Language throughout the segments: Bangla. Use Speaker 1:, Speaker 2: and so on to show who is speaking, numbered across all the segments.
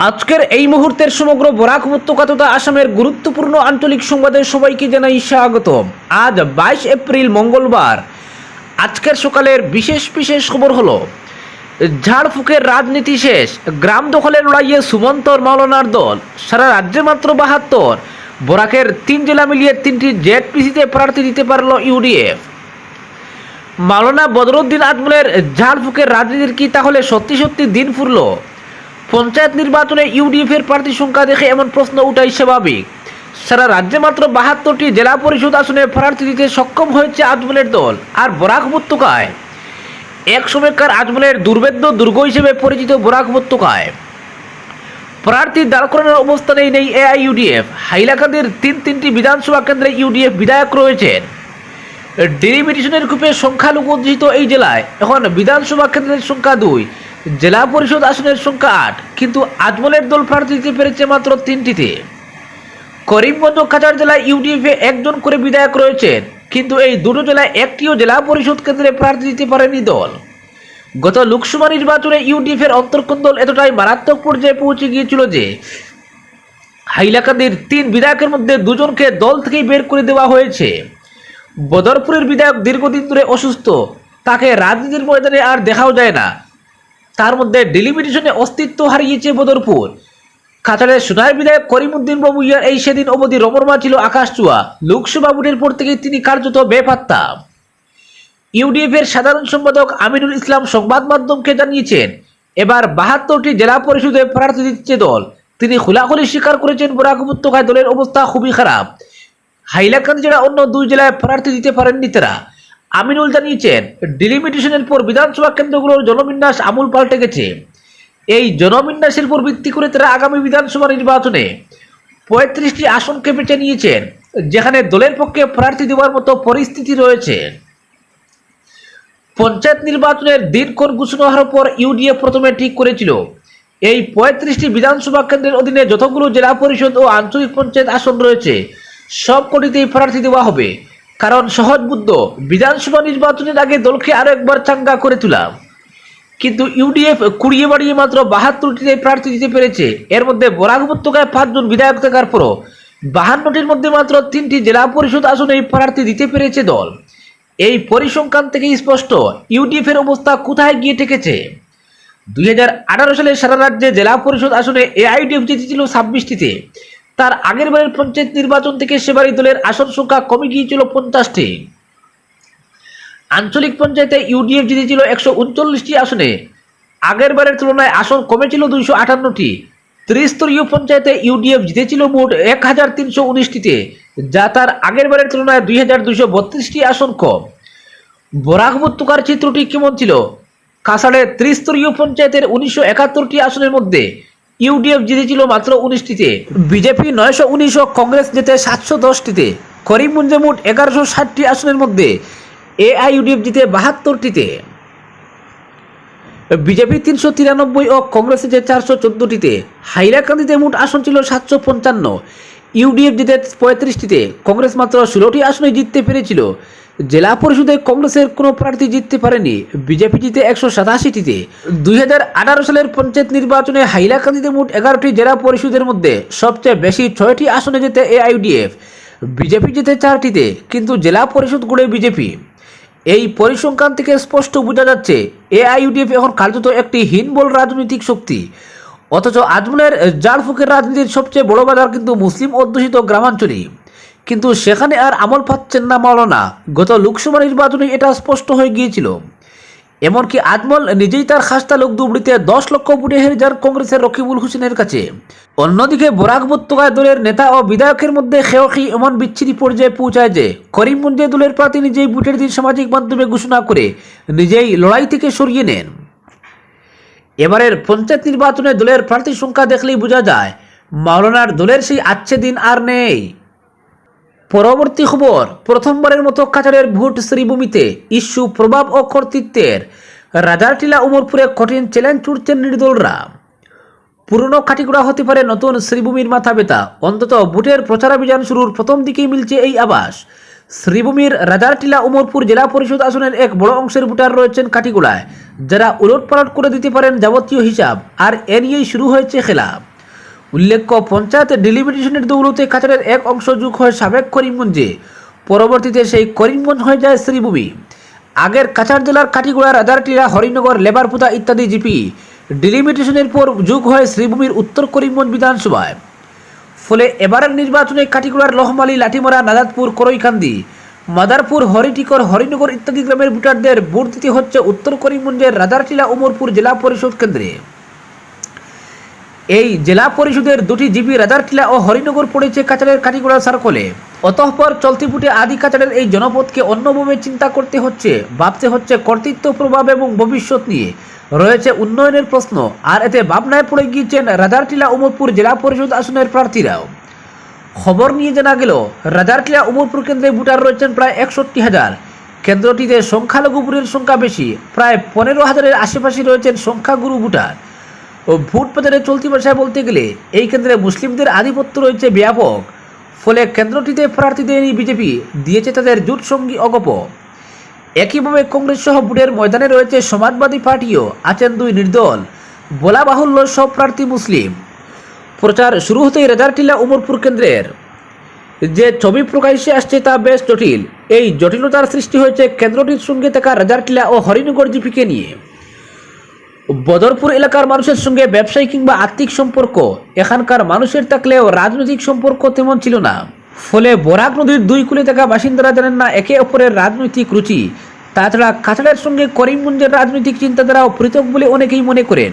Speaker 1: আজকের এই মুহূর্তের সমগ্র বরাক উপত্যকা তথা আসামের গুরুত্বপূর্ণ আঞ্চলিক সংবাদে সবাইকে জানাই স্বাগতম। আজ 22 এপ্রিল মঙ্গলবার। আজকের সকালের বিশেষ খবর হলো, ঝাড়ফুঁকের রাজনীতি শেষ, গ্রাম দখলের লড়াইয়ে সুমন্তর মাওলানার দল, সারা রাজ্যে মাত্র 72, বরাকের 3 জেলা মিলিয়ে 3টি জেডপিসিতে প্রার্থী দিতে পারল ইউডিএফ। মাওলানা বদরুদ্দিন আজমলের ঝাড়ফুঁকের রাজনীতির কি তাহলে সত্যি দিন ফুরল? পঞ্চায়েত নির্বাচনে ইউডিএফের প্রার্থী সংখ্যা দেখে এমন প্রশ্ন উঠাই স্বাভাবিক। সারা রাজ্যে মাত্র 72টি জেলা পরিষদ আসনে প্রার্থী দিতে সক্ষম হয়েছে আজমলের দল। আর বরাক উপত্যকায় এক সময়কার আজমলের দুর্ভেদ্য দুর্গ হিসেবে পরিচিত বরাক উপত্যকায় প্রার্থী দাঁড় করানোর অবস্থানেই নেই এআইইউডিএফ। হাইলাকান্দির তিনটি বিধানসভা কেন্দ্রে ইউডিএফ বিধায়ক রয়েছেন। ডেলিমিটেশনের গ্রুপে সংখ্যালঘু অধ্যুষিত এই জেলায় এখন বিধানসভা কেন্দ্রের সংখ্যা 2, জেলা পরিষদ আসনের সংখ্যা 8, কিন্তু আজমলের দল প্রার্থী দিতে পেরেছে মাত্র 3টিতে। করিমগঞ্জ কাছাড় জেলায় ইউডিএফে 1 জন করে বিধায়ক রয়েছেন, কিন্তু এই দুটো জেলায় একটিও জেলা পরিষদ কেন্দ্রে প্রার্থী দিতে পারেনি দল। গত লোকসভা নির্বাচনে ইউডিএফের অন্তর্কন দল এতটাই মারাত্মক পর্যায়ে পৌঁছে গিয়েছিল যে হাইলাকান্দির 3 বিধায়কের মধ্যে 2 জনকে দল থেকেই বের করে দেওয়া হয়েছে। বদরপুরের বিধায়ক দীর্ঘদিন ধরে অসুস্থ, তাকে রাজনীতির ময়দানে আর দেখাও যায় না। তার মধ্যে ডেলিমিটেশনে অস্তিত্ব হারিয়েছে বদরপুর। কাছাড়ের সোনার বিধায়ক করিমউদ্দিন বাবুইয়ার এই সেদিন অবধি রমরমা ছিল আকাশ ছোঁয়া। লোকসভা ভোটের পর থেকেই তিনি কার্যত বেপাত্তা। ইউডিএফের সাধারণ সম্পাদক আমিনুল ইসলাম সংবাদ মাধ্যমকে জানিয়েছেন, এবার 72টি জেলা পরিষদে প্রার্থী দিচ্ছে দল। তিনি খোলাখুলি স্বীকার করেছেন বরাক উপত্যকায় দলের অবস্থা খুবই খারাপ। হাইলাকান্দি ছাড়া অন্য 2 জেলায় প্রার্থী দিতে পারেননি তারা। আমিনুল জানিয়েছেন, ডিলিমিটেশনের পর বিধানসভা কেন্দ্রগুলোর জনবিন্যাস আমূল পাল্টে গেছে। এই জনবিন্যাসের উপর ভিত্তি করে তারা আগামী বিধানসভা নির্বাচনে 35টি আসনকে বেছে নিয়েছেন, যেখানে দলের পক্ষে প্রার্থী দেওয়ার মতো পরিস্থিতি রয়েছে। পঞ্চায়েত নির্বাচনের দিনক্ষণ ঘোষণা হওয়ার পর ইউডিএফ প্রথমে ঠিক করেছিল এই 35টি বিধানসভা কেন্দ্রের অধীনে যতগুলো জেলা পরিষদ ও আঞ্চলিক পঞ্চায়েত আসন রয়েছে সবকটিতেই প্রার্থী দেওয়া হবে। কারণ সহজ বুদ্ধ, বিধানসভা নির্বাচনের আগে দলকে আরো একবার চাঙ্গা করে তোলা। কিন্তু ইউডিএফ কুড়িয়ে বাড়িয়ে মাত্র 72টিতে প্রার্থী দিতে পেরেছে। এর মধ্যে বরাক উপত্যকায় 5 জন বিধায়ক থাকার পরও 52টির মধ্যে মাত্র 3টি জেলা পরিষদ আসনে প্রার্থী দিতে পেরেছে দল। এই পরিসংখ্যান থেকেই স্পষ্ট ইউডিএফ এর অবস্থা কোথায় গিয়ে ঠেকেছে। 2018 সালে সারা রাজ্যে জেলা পরিষদ আসনে এআইইউডিএফ জিতেছিল 26টিতে। তার আগের বারের পঞ্চায়েত নির্বাচন থেকে সেবারই দলের আসন সংখ্যা কমে গিয়েছিল 50টি। আঞ্চলিক পঞ্চায়েতে ইউডিএফ জিতেছিল 139টি আসনে, আগের বারের তুলনায় আসন কমেছিল 258টি। ত্রিস্তরীয় পঞ্চায়েতে ইউডিএফ জিতেছিল মোট 1319টিতে, যা তার আগের বারের তুলনায় 2232টি আসন কম। বরাক উপত্যকার চিত্রটি কেমন ছিল? কাছাড়ের ত্রিস্তরীয় পঞ্চায়েতের 1971টি আসনের মধ্যে ইউডিএফ জিতেছিল মাত্র 19টিতে, বিজেপি 919 ও কংগ্রেস জিতে 710টিতে। করিমগঞ্জে মোট 1160টি আসনের মধ্যে এআইইউডিএফ জিতে 72টিতে, বিজেপি 393 ও কংগ্রেস জিতে 414টিতে। হাইলাকান্দিতে মোট আসন ছিল 755, ইউডিএফ জিতে 35টিতে, কংগ্রেস মাত্র 16টি আসনে জিততে পেরেছিল। জেলা পরিষদে কংগ্রেসের কোনো প্রার্থী জিততে পারেনি, বিজেপি জিতে 187টিতে। 2018 সালের পঞ্চায়েত নির্বাচনে হাইলাকান্দিতে মোট 11টি জেলা পরিষদের মধ্যে সবচেয়ে বেশি 6টি আসনে জিতে এআইইউডিএফ, বিজেপি জিতে 4টিতে, কিন্তু জেলা পরিষদ গড়ে বিজেপি। এই পরিসংখ্যান থেকে স্পষ্ট বোঝা যাচ্ছে এআইইউডিএফ এখন কার্যত একটি হীনবল রাজনৈতিক শক্তি। অথচ আজমলের ঝাড়ফুঁকের রাজনীতির সবচেয়ে বড় বাজার কিন্তু মুসলিম অধ্যুষিত গ্রামাঞ্চলই, কিন্তু সেখানে আর আমল পাচ্ছেন না মাওলানা। গত লোকসভা নির্বাচনে এটা স্পষ্ট হয়ে গিয়েছিল। এমনকি আজমল নিজেই তার খাস্তা লোক দুবড়িতে 10 লক্ষ ভোটে হেরে যান কংগ্রেসের রকিবুল হোসেনের কাছে। অন্যদিকে বরাক উপত্যকায় দলের নেতা ও বিধায়কের মধ্যে খেয়কি এমন বিচ্ছিরি পর্যায়ে পৌঁছায় যে করিমগঞ্জে দলের প্রার্থী নিজেই ভোটের দিন সামাজিক মাধ্যমে ঘোষণা করে নিজেই লড়াই থেকে সরিয়ে নেন। এবারের পঞ্চায়েত নির্বাচনে দলের প্রার্থীর সংখ্যা দেখলেই বোঝা যায় মাওলানার দলের সেই আচ্ছে দিন আর নেই। পরবর্তী খবর, প্রথমবারের মতো কাছাড়ের ভোট শ্রীভূমিতে ইস্যু প্রভাব ও কর্তৃত্বের। রাজারটিলা উমরপুরে কঠিন চ্যালেঞ্জ ছুড়ছেন নির্দলরা। পুরনো খাটিগুড়া হতে পারে নতুন শ্রীভূমির মাথা ব্যথা। অন্তত ভোটের প্রচারাভিযান শুরুর প্রথম দিকেই মিলছে এই আভাস। শ্রীভূমির রাজারটিলা উমরপুর জেলা পরিষদ আসনের এক বড় অংশের ভোটার রয়েছেন কাটিগোড়ায়, যারা উলটপালট করে দিতে পারেন যাবতীয় হিসাব। আর এ নিয়েই শুরু হয়েছে খেলা। উল্লেখ্য, পঞ্চায়েত ডিলিমিটেশনের দৌলতে কাছাড়ের এক অংশ যোগ হয় সাবেক করিমগঞ্জে। পরবর্তীতে সেই করিমগঞ্জ হয়ে যায় শ্রীভূমি। আগের কাছাড় জেলার কাটিগড়া, রাজারটিলা, হরিনগর, লেবারপুতা ইত্যাদি জিপি ডিলিমিটেশনের পর যোগ হয় শ্রীভূমির উত্তর করিমগঞ্জ বিধানসভায়। ফলে এবারের নির্বাচনে কাটিগড়ার লহমালি, লাঠিমারা, নাজাদপুর, করইকান্দি, মাদারপুর, হরিটিকর, হরিনগর ইত্যাদি গ্রামের ভোটারদের ভোট দিতে হচ্ছে উত্তর করিমগঞ্জের রাজারটিলা উমরপুর জেলা পরিষদ কেন্দ্রে। এই জেলা পরিষদের দুটি জিপি রাজারটিলা ও হরিনগর পড়েছে কাছাড়ের কাটিগড়া সার্কলে। অতঃপর চলতি ভোটে আদি কাছাড়ের এই জনপদকে অন্যভাবে চিন্তা করতে হচ্ছে, ভাবতে হচ্ছে কর্তৃত্ব প্রভাব এবং ভবিষ্যৎ নিয়ে রয়েছে উন্নয়নের প্রশ্ন। আর এতে ভাবনায় পড়ে গিয়েছেন রাজারটিলা উমরপুর জেলা পরিষদ আসনের প্রার্থীরাও। খবর নিয়ে জানা গেল, রাজারটিলা উমরপুর কেন্দ্রে ভোটার রয়েছেন প্রায় 61,000। কেন্দ্রটিতে সংখ্যালঘু ভোটের সংখ্যা বেশি, প্রায় 15,000-এর আশেপাশে রয়েছেন সংখ্যাগুরু ভোটার। ও ভোট প্রচারে চলতি ভাষায় বলতে গেলে এই কেন্দ্রে মুসলিমদের আধিপত্য রয়েছে ব্যাপক। ফলে কেন্দ্রটিতে প্রার্থীদের বিজেপি দিয়েছে তাদের জোট সঙ্গী অগপ। একইভাবে কংগ্রেস সহ ভোটের ময়দানে রয়েছে সমাজবাদী পার্টিও, আছেন দুই নির্দল। বলা বাহুল্য, সব প্রার্থী মুসলিম। প্রচার শুরু হতেই রাজারটিলা উমরপুর কেন্দ্রের যে ছবি প্রকাশ্যে আসছে তা বেশ জটিল। এই জটিলতার সৃষ্টি হয়েছে কেন্দ্রটির সঙ্গে থাকা রাজারটিলা ও হরিনগর জিপিকে নিয়ে। বদরপুর এলাকার মানুষের সঙ্গে ব্যবসায়ী কিংবা আর্থিক সম্পর্ক এখানকার মানুষের থাকলেও রাজনৈতিক সম্পর্ক তেমন ছিল না। ফলে বরাক নদীর দুই কূলে থাকা বাসিন্দারা জানেন না একে অপরের রাজনৈতিক রুচি। তাছাড়া কাছাড়ের সঙ্গে করিমগঞ্জের রাজনৈতিক চিন্তাধারাও পৃথক বলে অনেকেই মনে করেন।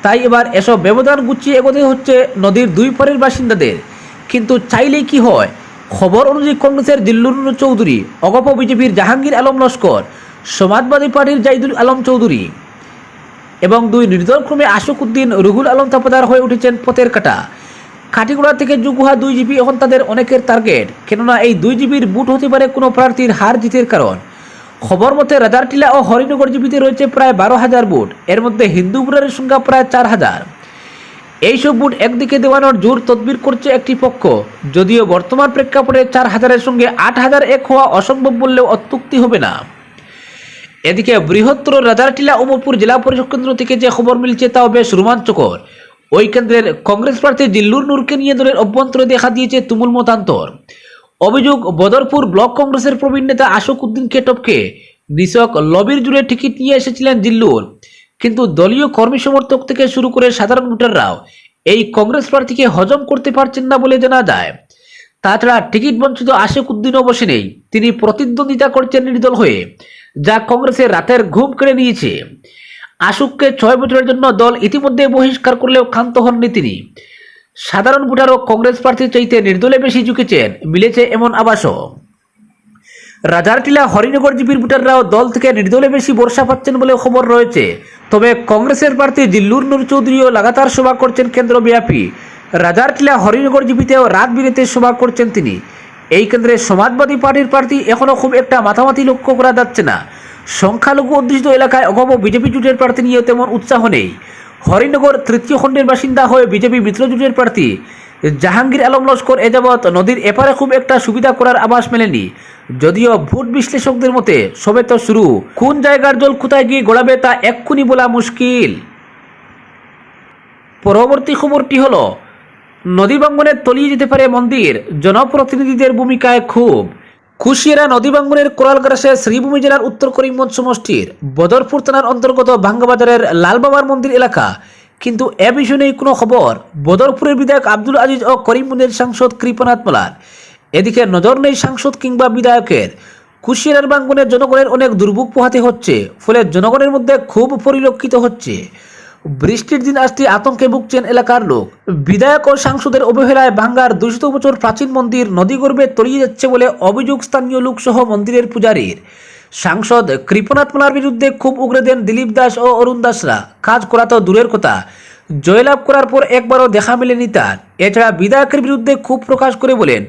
Speaker 1: তাই এবার এসব ব্যবধান গুছিয়ে এগোতে হচ্ছে নদীর দুই পারের বাসিন্দাদের। কিন্তু চাইলেই কি হয়? খবর অনুযায়ী কংগ্রেসের দিল্লুর চৌধুরী, অগপ বিজেপির জাহাঙ্গীর আলম লস্কর, সমাজবাদী পার্টির জাইদুল আলম চৌধুরী এবং দুই নির্দল ক্রমে আশোক উদ্দিন, রুহুল আলম তাপাদার হয়ে উঠেছেন পথের কাটা। কাটিগড়া থেকে যোগ হওয়া দুই জিপি এখন তাদের অনেকের টার্গেট, কেননা এই দুই জিপির বুট হতে পারে কোনো প্রার্থীর হার জিতের কারণ। খবর মতে রাজারটিলা ও হরিনগর জিপিতে রয়েছে প্রায় 12,000 বুট, এর মধ্যে হিন্দু ভোটারের সংখ্যা প্রায় 4,000। এইসব বুট একদিকে দেওয়ানোর জোর তদবির করছে একটি পক্ষ, যদিও বর্তমান প্রেক্ষাপটে 4,000-এর সঙ্গে 8,000 এক হওয়া অসম্ভব বললেও অত্যুক্তি হবে না। এদিকে বৃহত্তর রাজারটিলা উমরপুর জেলা পরিষদ কেন্দ্র থেকে যে খবর মিলছে তাও বেশ রোমাঞ্চকর। ওই কেন্দ্রের কংগ্রেস প্রার্থী জিল্লুর নূরকে নিয়ে দলের অভ্যন্তরে দেখা দিয়েছে তুমুল মতান্তর। অভিযোগ, বদরপুর ব্লক কংগ্রেসের প্রবীণ নেতা আশোক উদ্দিনকে টপকে নিছক লবির জুড়ে টিকিট নিয়ে এসেছিলেন জিল্লুর। কিন্তু দলীয় কর্মী সমর্থক থেকে শুরু করে সাধারণ ভোটাররাও এই কংগ্রেস প্রার্থীকে হজম করতে পারছেন না বলে জানা যায়। তাছাড়া টিকিট বঞ্চিত আশোক উদ্দিনও বসে নেই, তিনি প্রতিদ্বন্দ্বিতা করছেন নির্দল হয়ে, যা কংগ্রেসের রাতের ঘুম কেড়ে নিয়েছে। আশুককে 6 বছরের জন্য দল ইতিমধ্যে বহিষ্কার করলেও ক্ষান্ত হননি তিনি। সাধারণ ভোটারও কংগ্রেস প্রার্থীর চাইতে নির্দলে বেশি ঝুঁকেছেন, মিলেছে এমন আভাসও। রাজারটিলা হরিনগর জিপির ভোটাররাও দল থেকে নির্দলে বেশি ভরসা পাচ্ছেন বলে খবর রয়েছে। তবে কংগ্রেসের প্রার্থী জিল্লুর নূর চৌধুরীও লাগাতার সভা করছেন কেন্দ্রব্যাপী। রাজারটিলা হরিনগর জিপিতেও রাত বিরেতে সভা করছেন তিনি। এই কেন্দ্রে সমাজবাদী পার্টির প্রার্থী এখনও খুব একটা মাথামাতি লক্ষ্য করা যাচ্ছে না। সংখ্যালঘু অধ্যুষিত এলাকায় অগপ বিজেপি জোটের প্রার্থী নিয়েও তেমন উৎসাহ নেই। হরিনগর তৃতীয় খণ্ডের বাসিন্দা হয়ে বিজেপি মিত্র জোটের প্রার্থী জাহাঙ্গীর আলম লস্কর এ যাবৎ নদীর এপারে খুব একটা সুবিধা করার আভাস মেলেনি। যদিও ভোট বিশ্লেষকদের মতে সবে তো শুরু, কোন জায়গার জল কোথায় গিয়ে গড়াবে তা এক্ষুনি বলা মুশকিল। পরবর্তী খবরটি হলো, নদী ভাঙ্গনে তলিয়ে যেতে পারে মন্দির, জনপ্রতিনিধিদের ভূমিকায় খুব। কুশিয়ারা নদী ভাঙ্গনের কোরালগ্রাসে শ্রীভূমি জেলার উত্তর করিমগঞ্জ সমষ্টির বদরপুর থানার অন্তর্গত ভাঙ্গাবাজারের লালবাবার মন্দির এলাকা। কিন্তু এ বিষয়ে নেই কোনো খবর। বদরপুরের বিধায়ক আব্দুল আজিজ ও করিমগঞ্জের সাংসদ কৃপনাথ মালার। এদিকে নজর নেই সাংসদ কিংবা বিধায়কের। কুশিয়ারার ভাঙ্গনে জনগণের অনেক দুর্ভোগ পোহাতে হচ্ছে, ফলে জনগণের মধ্যে খুব পরিলক্ষিত হচ্ছে। বৃষ্টির দিন আসতে আতঙ্কে ভুগছেন এলাকার লোক। বিধায়ক ও সাংসদের অবহেলায় ভাঙ্গার 200 বছর প্রাচীন মন্দির নদীগর্ভে তলিয়ে যাচ্ছে বলে অভিযোগ স্থানীয় লোকসহ মন্দিরের পূজারীর। সাংসদ কৃপনাথ মালার বিরুদ্ধে খুব উগরে দেন দিলীপ দাস ও অরুণ দাসরা। কাজ করা তো দূরের কথা, জয়লাভ করার পর একবারও দেখা মেলেনি তার। এছাড়া বিধায়কের বিরুদ্ধে খুব প্রকাশ করে বলেন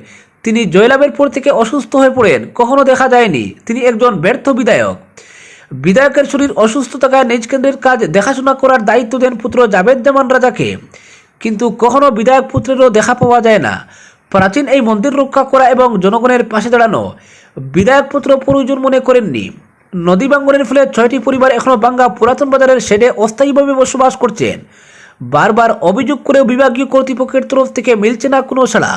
Speaker 1: তিনি জয়লাভের পর থেকে অসুস্থ হয়ে পড়েন, কখনো দেখা যায়নি, তিনি একজন ব্যর্থ বিধায়ক। বিধায়কের শরীর অসুস্থ থাকায় নিজ কেন্দ্রের কাজ দেখাশোনা করার দায়িত্ব দেন পুত্র জাভেদ জামান রাজাকে, কিন্তু কখনো বিধায়ক পুত্রেরও দেখা পাওয়া যায় না। প্রাচীন এই মন্দির রক্ষা করা এবং জনগণের পাশে দাঁড়ানো বিধায়ক পুত্র প্রয়োজন মনে করেননি। নদী ভাঙ্গনের ফলে 6টি পরিবার এখনও ভাঙ্গা পুরাতন বাজারের শেডে অস্থায়ীভাবে বসবাস করছেন। বারবার অভিযোগ করেও বিভাগীয় কর্তৃপক্ষের তরফ থেকে মিলছে না কোনো সাড়া।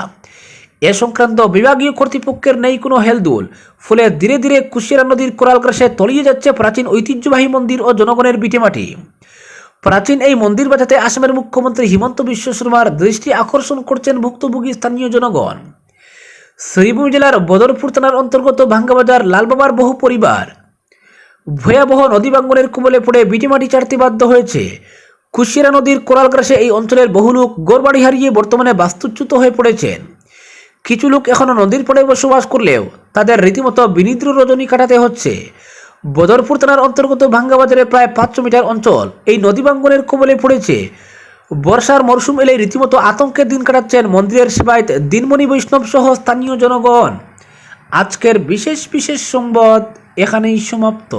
Speaker 1: এ সংক্রান্ত বিভাগীয় কর্তৃপক্ষের নেই কোনো হেলদোল, ফলে ধীরে ধীরে কুশিয়ারা নদীর কোরালগ্রাসে তলিয়ে যাচ্ছে প্রাচীন ঐতিহ্যবাহী মন্দির ও জনগণের ভিটেমাটি। প্রাচীন এই মন্দির বাঁচাতে আসামের মুখ্যমন্ত্রী হিমন্ত বিশ্ব শর্মার দৃষ্টি আকর্ষণ করছেন ভুক্তভোগী স্থানীয় জনগণ। শ্রীভূমি জেলার বদরপুর থানার অন্তর্গত ভাঙ্গাবাজার লালবাবার বহু পরিবার ভয়াবহ নদী ভাঙ্গনের কবলে পড়ে ভিটেমাটি ছাড়তে বাধ্য হয়েছে। কুশিয়ারা নদীর কোরালগ্রাসে এই অঞ্চলের বহু লোক ঘরবাড়ি হারিয়ে বর্তমানে বাস্তুচ্যুত হয়ে পড়েছেন। কিছু লোক এখনও নদীর পাড়ে বসবাস করলেও তাদের রীতিমতো বিনিদ্র রজনী কাটাতে হচ্ছে। বদরপুর থানার অন্তর্গত ভাঙ্গাবাজারের প্রায় 500 মিটার অঞ্চল এই নদী ভাঙ্গনের কবলে পড়েছে। বর্ষার মরশুম এলে রীতিমতো আতঙ্কের দিন কাটাচ্ছেন মন্দিরের সেবায়ত দিনমণি বৈষ্ণব সহ স্থানীয় জনগণ। আজকের বিশেষ সংবাদ এখানেই সমাপ্ত।